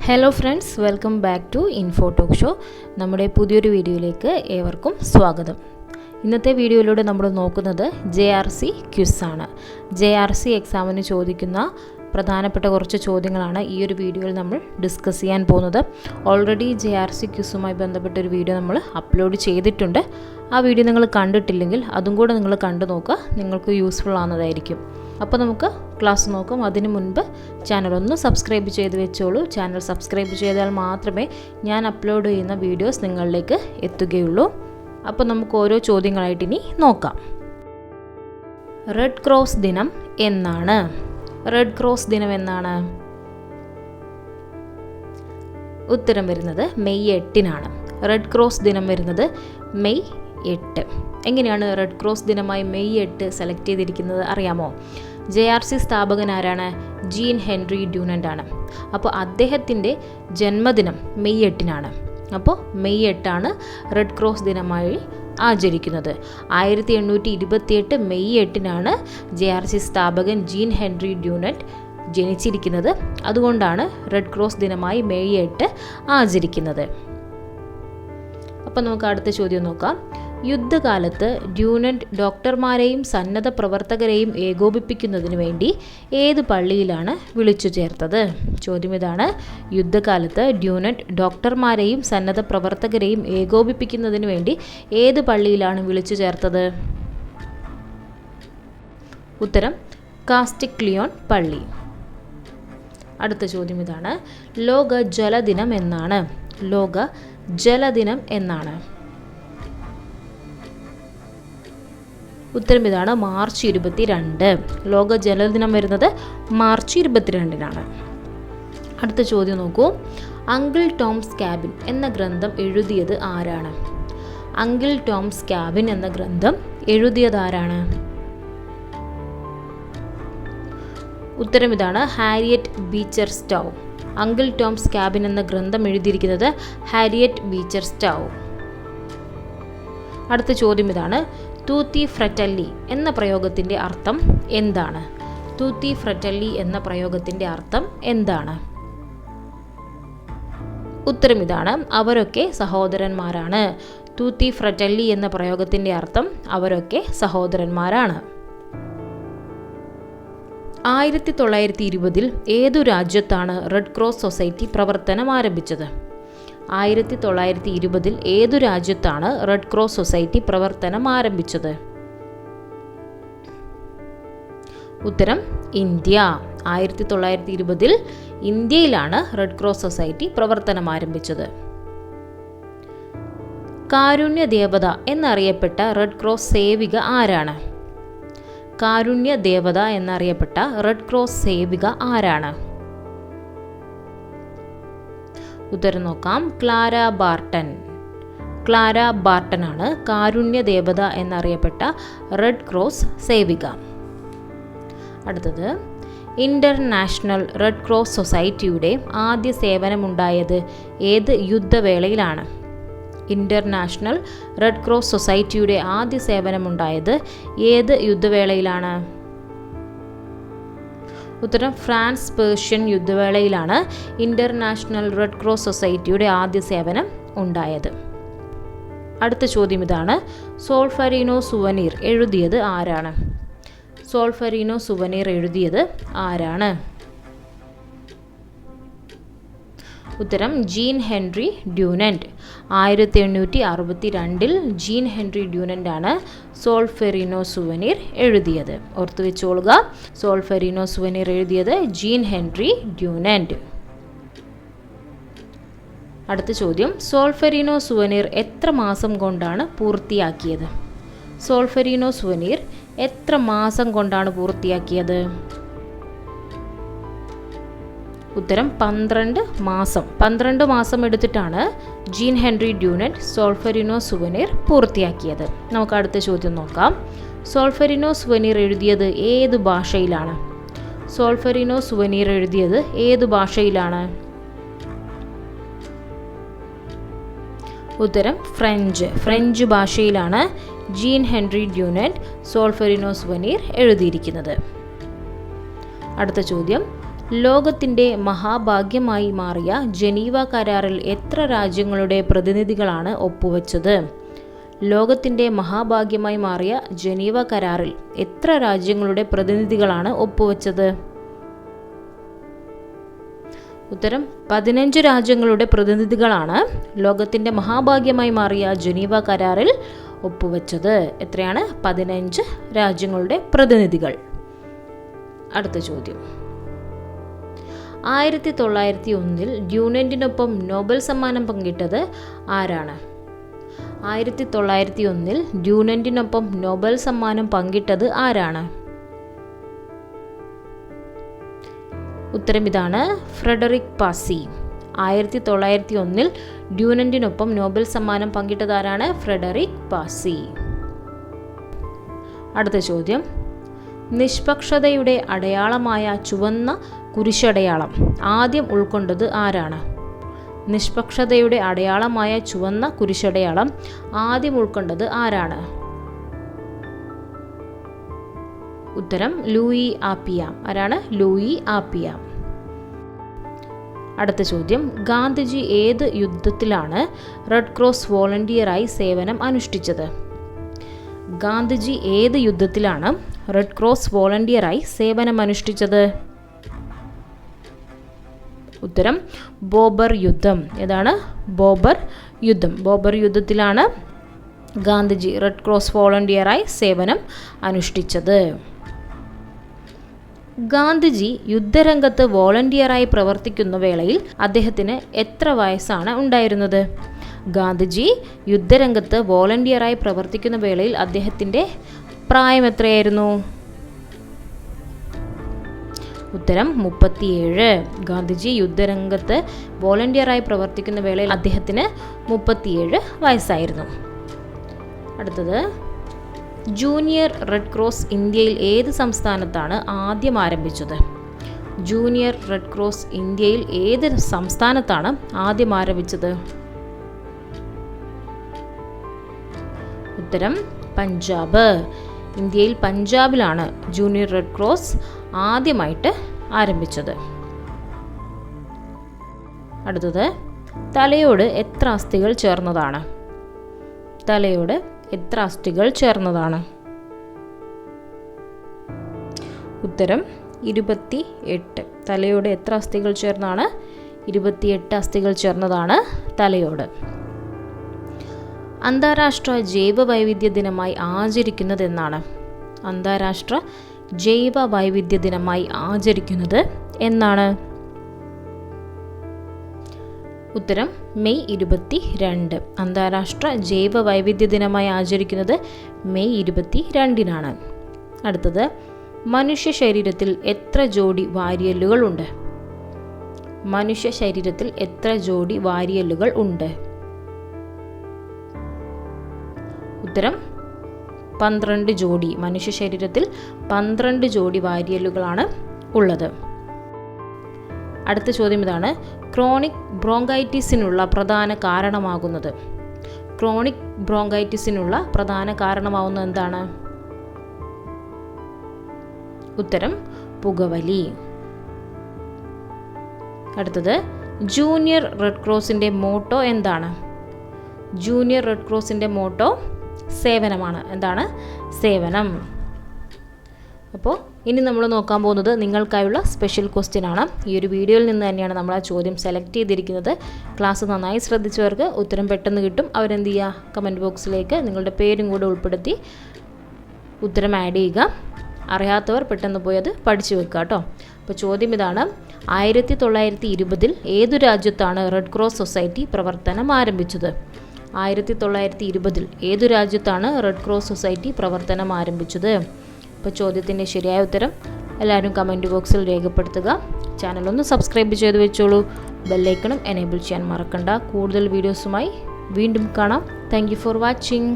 Hello friends, welcome back to info talk show. നമ്മുടെ പുതിയൊരു വീഡിയോയിലേക്ക് ഏവർക്കും സ്വാഗതം. ഇന്നത്തെ വീഡിയോയിലൂടെ നമ്മൾ നോക്കുന്നത് JRC ക്വിസാണ്. JRC എക്സാമിന് ചോദിക്കുന്ന പ്രധാനപ്പെട്ട കുറച്ച് ചോദ്യങ്ങളാണ് ഈ ഒരു വീഡിയോയിൽ നമ്മൾ ഡിസ്കസ് ചെയ്യാൻ പോകുന്നത്. ഓൾറെഡി JRC ക്വിസുമായി ബന്ധപ്പെട്ടൊരു വീഡിയോ നമ്മൾ അപ്ലോഡ് ചെയ്തിട്ടുണ്ട്. ആ വീഡിയോ നിങ്ങൾ കണ്ടിട്ടില്ലെങ്കിൽ അതും കൂടെ നിങ്ങൾ കണ്ടു നോക്കുക, നിങ്ങൾക്ക് യൂസ്ഫുൾ ആവുന്നതായിരിക്കും. അപ്പോൾ നമുക്ക് ക്ലാസ് നോക്കാം. അതിനു മുൻപ് ചാനൽ ഒന്ന് സബ്സ്ക്രൈബ് ചെയ്ത് വെച്ചോളൂ. ചാനൽ സബ്സ്ക്രൈബ് ചെയ്താൽ മാത്രമേ ഞാൻ അപ്ലോഡ് ചെയ്യുന്ന വീഡിയോസ് നിങ്ങളിലേക്ക് എത്തുകയുള്ളൂ. അപ്പോൾ നമുക്ക് ഓരോ ചോദ്യങ്ങളായിട്ട് ഇനി നോക്കാം. റെഡ് ക്രോസ് ദിനം എന്നാണ്? റെഡ് ക്രോസ് ദിനം എന്നാണ്? ഉത്തരം വരുന്നത് മെയ് 8-നാണ്. റെഡ് ക്രോസ് ദിനം വരുന്നത് മെയ് 8. എങ്ങനെയാണ് റെഡ് ക്രോസ് ദിനമായി മെയ് 8 സെലക്ട് ചെയ്തിരിക്കുന്നത് അറിയാമോ? JRC സ്ഥാപകൻ ആരാണ്? ജീൻ ഹെൻറി ഡ്യൂനൻ്റ് ആണ്. അപ്പോൾ അദ്ദേഹത്തിൻ്റെ ജന്മദിനം മെയ് 8-നാണ്. അപ്പോൾ മെയ് 8 റെഡ് ക്രോസ് ദിനമായി ആചരിക്കുന്നത്. 1828 മെയ് 8-നാണ് JRC സ്ഥാപകൻ ജീൻ ഹെൻറി ഡ്യൂനൻ്റ് ജനിച്ചിരിക്കുന്നത്. അതുകൊണ്ടാണ് റെഡ് ക്രോസ് ദിനമായി മെയ് 8 ആചരിക്കുന്നത്. അപ്പോൾ നമുക്ക് അടുത്ത ചോദ്യം നോക്കാം. യുദ്ധകാലത്ത് ഡ്യൂനൻ്റ് ഡോക്ടർമാരെയും സന്നദ്ധ പ്രവർത്തകരെയും ഏകോപിപ്പിക്കുന്നതിന് വേണ്ടി ഏത് പള്ളിയിലാണ് വിളിച്ചു ചേർത്തത്? ചോദ്യം ഇതാണ്. യുദ്ധകാലത്ത് ഡ്യൂനൻ്റ് ഡോക്ടർമാരെയും സന്നദ്ധ പ്രവർത്തകരെയും ഏകോപിപ്പിക്കുന്നതിന് വേണ്ടി ഏത് പള്ളിയിലാണ് വിളിച്ചു ചേർത്തത്? ഉത്തരം കാസ്റ്റിക്ലിയോൺ പള്ളി. അടുത്ത ചോദ്യം ഇതാണ്. ലോക ജലദിനം എന്നാണ്? ലോക ജലദിനം എന്നാണ്? ഉത്തരം ഇതാണ് മാർച്ച് 22. ലോക ജലദിനം വരുന്നത് മാർച്ച് 22-നാണ്. അടുത്ത ചോദ്യം നോക്കൂ. അങ്കിൾ ടോംസ് ക്യാബിൻ എന്ന ഗ്രന്ഥം എഴുതിയത് ആരാണ്? അങ്കിൾ ടോംസ് ക്യാബിൻ എന്ന ഗ്രന്ഥം എഴുതിയത് ആരാണ്? ഉത്തരം ഇതാണ് Harriet beater stove. Uncle Toms cabin എന്ന ഗ്രന്ഥം എഴുതിയിരിക്കുന്നത് ഹാരിയറ്റ് ബീച്ചർ സ്റ്റൗ. അടുത്ത ചോദ്യം ഇതാണ്. തൂത്തി ഫ്രറ്റല്ലി എന്ന പ്രയോഗത്തിൻ്റെ അർത്ഥം എന്താണ്? തൂത്തി ഫ്രറ്റല്ലി എന്ന പ്രയോഗത്തിൻ്റെ അർത്ഥം എന്താണ്? ഉത്തരം ഇതാണ് അവരൊക്കെ സഹോദരന്മാരാണ്. തൂത്തി ഫ്രറ്റല്ലി എന്ന പ്രയോഗത്തിൻ്റെ അർത്ഥം അവരൊക്കെ സഹോദരന്മാരാണ്. 1920-ൽ ഏതു രാജ്യത്താണ് റെഡ് ക്രോസ് സൊസൈറ്റി പ്രവർത്തനം ആരംഭിച്ചത്? 1920-ൽ ഏതു രാജ്യത്താണ് റെഡ് ക്രോസ് സൊസൈറ്റി പ്രവർത്തനം ആരംഭിച്ചത്? ഉത്തരം ഇന്ത്യ. 1920-ൽ ഇന്ത്യയിലാണ് റെഡ് ക്രോസ് സൊസൈറ്റി പ്രവർത്തനം ആരംഭിച്ചത്. കാരുണ്യ ദേവത എന്നറിയപ്പെട്ട റെഡ് ക്രോസ് സേവിക ആരാണ്? കാരുണ്യ ദേവത എന്നറിയപ്പെട്ട റെഡ് ക്രോസ് സേവിക ആരാണ്? ഉത്തരം നോക്കാം. Clara Barton. ക്ലാര ബാർട്ടൺ ആണ് കാരുണ്യ ദേവത എന്നറിയപ്പെട്ട റെഡ് ക്രോസ് സേവിക. അടുത്തത്. ഇന്റർനാഷണൽ റെഡ് ക്രോസ് സൊസൈറ്റിയുടെ ആദ്യ സേവനമുണ്ടായത് ഏത് യുദ്ധവേളയിലാണ്? ഇന്റർനാഷണൽ റെഡ് ക്രോസ് സൊസൈറ്റിയുടെ ആദ്യ സേവനമുണ്ടായത് ഏത് യുദ്ധവേളയിലാണ്? ഉത്തരം ഫ്രാൻസ് പേർഷ്യൻ യുദ്ധവേളയിലാണ് ഇന്റർനാഷണൽ റെഡ് ക്രോസ് സൊസൈറ്റിയുടെ ആദ്യ സേവനം ഉണ്ടായത്. അടുത്ത ചോദ്യം ഇതാണ്. സോൾഫെറിനോ സുവനീർ എഴുതിയത് ആരാണ്? സോൾഫെറിനോ സുവനീർ എഴുതിയത് ആരാണ്? ഉത്തരം ജീൻ ഹെൻറി ഡ്യൂനൻ്റ്. 1862-ൽ ജീൻ ഹെൻറി ഡ്യൂനൻ്റ് ആണ് സോൾഫെറിനോ സുവനീർ എഴുതിയത്. ഓർത്തു വെച്ചോളുക. സോൾഫെറിനോ സുവനീർ എഴുതിയത് ജീൻ ഹെൻറി ഡ്യൂനൻ്റ്. അടുത്ത ചോദ്യം. സോൾഫെറിനോ സുവനീർ എത്ര മാസം കൊണ്ടാണ് പൂർത്തിയാക്കിയത്? സോൾഫെറിനോ സുവനീർ എത്ര മാസം കൊണ്ടാണ് പൂർത്തിയാക്കിയത്? ഉത്തരം 12 മാസം. 12 മാസം എടുത്തിട്ടാണ് Jean Henri Dunant Solferino souvenir പൂർത്തിയാക്കിയത്. നമുക്ക് അടുത്ത ചോദ്യം നോക്കാം. സോൾഫെറിനോ സുവനീർ എഴുതിയത് ഏത് ഭാഷയിലാണ്? സോൾഫെറിനോ സുവനീർ എഴുതിയത് ഏത് ഭാഷയിലാണ്? ഉത്തരം ഫ്രഞ്ച്. ഫ്രഞ്ച് ഭാഷയിലാണ് Jean Henri Dunant Solferino souvenir എഴുതിയിരിക്കുന്നത്. അടുത്ത ചോദ്യം. ലോകത്തിൻ്റെ മഹാഭാഗ്യമായി മാറിയ ജനീവ കരാറിൽ എത്ര രാജ്യങ്ങളുടെ പ്രതിനിധികളാണ് ഒപ്പുവെച്ചത്? ലോകത്തിൻ്റെ മഹാഭാഗ്യമായി മാറിയ ജനീവ കരാറിൽ എത്ര രാജ്യങ്ങളുടെ പ്രതിനിധികളാണ് ഒപ്പുവെച്ചത്? ഉത്തരം 15 രാജ്യങ്ങളുടെ പ്രതിനിധികളാണ് ലോകത്തിൻ്റെ മഹാഭാഗ്യമായി മാറിയ ജനീവ കരാറിൽ ഒപ്പുവെച്ചത്. എത്രയാണ്? 15 രാജ്യങ്ങളുടെ പ്രതിനിധികൾ. അടുത്ത ചോദ്യം. 1901 ഡ്യൂനന്റിനൊപ്പം നോബൽ സമ്മാനം പങ്കിട്ടത് ആരാണ്? 1901 ഡ്യൂനന്റിനൊപ്പം നോബൽ സമ്മാനം പങ്കിട്ടത് ആരാണ്? ഉത്തരം ഇതാണ്, ഫ്രെഡറിക് പാസി. 1901 ഡ്യൂനന്റിനൊപ്പം നോബൽ സമ്മാനം പങ്കിട്ടത് ആരാണ്? ഫ്രെഡറിക് പാസി. അടുത്ത ചോദ്യം. നിഷ്പക്ഷതയുടെ അടയാളമായ ചുവന്ന കുരിശടയാളം ആദ്യം ഉൾക്കൊണ്ടത് ആരാണ്? നിഷ്പക്ഷതയുടെ അടയാളമായ ചുവന്ന കുരിശടയാളം ആദ്യം ഉൾക്കൊണ്ടത് ആരാണ്? ഉത്തരം ലൂയി ആപ്പിയാം. ആരാണ്? ലൂയി ആപ്പിയാം. അടുത്ത ചോദ്യം. ഗാന്ധിജി ഏത് യുദ്ധത്തിലാണ് റെഡ് ക്രോസ് വോളണ്ടിയറായി സേവനം അനുഷ്ഠിച്ചത്? ഗാന്ധിജി ഏത് യുദ്ധത്തിലാണ് റെഡ് ക്രോസ് വോളണ്ടിയറായി സേവനം അനുഷ്ഠിച്ചത്? ഉത്തരം ബോബർ യുദ്ധം. ഏതാണ്? ബോബർ യുദ്ധം. ബോബർ യുദ്ധത്തിലാണ് ഗാന്ധിജി റെഡ് ക്രോസ് വോളണ്ടിയറായി സേവനം അനുഷ്ഠിച്ചത്. ഗാന്ധിജി യുദ്ധരംഗത്ത് വോളണ്ടിയറായി പ്രവർത്തിക്കുന്ന വേളയിൽ അദ്ദേഹത്തിന് എത്ര വയസ്സാണ് ഉണ്ടായിരുന്നത്? ഗാന്ധിജി യുദ്ധരംഗത്ത് വോളണ്ടിയറായി പ്രവർത്തിക്കുന്ന വേളയിൽ അദ്ദേഹത്തിൻ്റെ പ്രായം എത്രയായിരുന്നു? ഉത്തരം 37. ഗാന്ധിജി യുദ്ധരംഗത്ത് വോളണ്ടിയറായി പ്രവർത്തിക്കുന്ന വേളയിൽ അദ്ദേഹത്തിന് 37 വയസ്സായിരുന്നു. അടുത്തത്. ജൂനിയർ റെഡ് ക്രോസ് ഇന്ത്യയിൽ ഏത് സംസ്ഥാനത്താണ് ആദ്യം ആരംഭിച്ചത്? ജൂനിയർ റെഡ് ക്രോസ് ഇന്ത്യയിൽ ഏത് സംസ്ഥാനത്താണ് ആദ്യം ആരംഭിച്ചത്? ഉത്തരം പഞ്ചാബ്. ഇന്ത്യയിൽ പഞ്ചാബിലാണ് ജൂനിയർ റെഡ് ക്രോസ് ആദ്യമായിട്ട് ആരംഭിച്ചത്. അടുത്തത്. തലയോട് എത്ര അസ്ഥികൾ ചേർന്നതാണ്? തലയോട് എത്ര അസ്ഥികൾ ചേർന്നതാണ്? ഉത്തരം 28. തലയോട് എത്ര അസ്ഥികൾ ചേർന്നാണ്? 28 അസ്ഥികൾ ചേർന്നതാണ് തലയോട്. അന്താരാഷ്ട്ര ജൈവ വൈവിധ്യ ദിനമായി ആചരിക്കുന്നത് എന്നാണ്? അന്താരാഷ്ട്ര ജൈവ വൈവിധ്യ ദിനമായി ആചരിക്കുന്നത് എന്നാണ്? ഉത്തരം മെയ് 22. അന്താരാഷ്ട്ര ജൈവ വൈവിധ്യ ദിനമായി ആചരിക്കുന്നത് മെയ് 22-നാണ്. അടുത്തത്. മനുഷ്യ ശരീരത്തിൽ എത്ര ജോഡി വാരിയെല്ലുകൾ ഉണ്ട്? മനുഷ്യ ശരീരത്തിൽ എത്ര ജോഡി വാരിയെല്ലുകൾ ഉണ്ട്? ഉത്തരം 12 ജോഡി. മനുഷ്യ ശരീരത്തിൽ 12 ജോഡി വാരിയെല്ലുകളാണ് ഉള്ളത്. അടുത്ത ചോദ്യം ഇതാണ്. ക്രോണിക് ബ്രോങ്കൈറ്റിസിനുള്ള പ്രധാന കാരണമാകുന്നത്? ക്രോണിക് ബ്രോങ്കൈറ്റിസിനുള്ള പ്രധാന കാരണമാവുന്നത് എന്താണ്? ഉത്തരം പുകവലി. അടുത്തത്. ജൂനിയർ റെഡ് ക്രോസിൻ്റെ മോട്ടോ എന്താണ്? ജൂനിയർ റെഡ് ക്രോസിൻ്റെ മോട്ടോ സേവനമാണ്. എന്താണ്? സേവനം. അപ്പോൾ ഇനി നമ്മൾ നോക്കാൻ പോകുന്നത് നിങ്ങൾക്കായുള്ള സ്പെഷ്യൽ ക്വസ്റ്റ്യൻ ആണ്. ഈ ഒരു വീഡിയോയിൽ നിന്ന് തന്നെയാണ് നമ്മൾ ആ ചോദ്യം സെലക്ട് ചെയ്തിരിക്കുന്നത്. ക്ലാസ് നന്നായി ശ്രദ്ധിച്ചവർക്ക് ഉത്തരം പെട്ടെന്ന് കിട്ടും. അവരെന്ത് ചെയ്യുക? കമൻറ്റ് ബോക്സിലേക്ക് നിങ്ങളുടെ പേരും കൂടെ ഉൾപ്പെടുത്തി ഉത്തരം ആഡ് ചെയ്യുക. അറിയാത്തവർ പെട്ടെന്ന് പോയി അത് പഠിച്ചു വെക്കുക കേട്ടോ. അപ്പോൾ ചോദ്യം ഇതാണ്. 1920 ഏതു രാജ്യത്താണ് റെഡ് ക്രോസ് സൊസൈറ്റി പ്രവർത്തനം ആരംഭിച്ചത്? 1920 ഏതു രാജ്യത്താണ് റെഡ് ക്രോസ് സൊസൈറ്റി പ്രവർത്തനം ആരംഭിച്ചത്? അപ്പോൾ ചോദ്യത്തിൻ്റെ ശരിയായ ഉത്തരം എല്ലാവരും കമൻറ്റ് ബോക്സിൽ രേഖപ്പെടുത്തുക. ചാനലൊന്ന് സബ്സ്ക്രൈബ് ചെയ്ത് വെച്ചോളൂ. ബെല്ലൈക്കണും എനേബിൾ ചെയ്യാൻ മറക്കണ്ട. കൂടുതൽ വീഡിയോസുമായി വീണ്ടും കാണാം. Thank you for watching.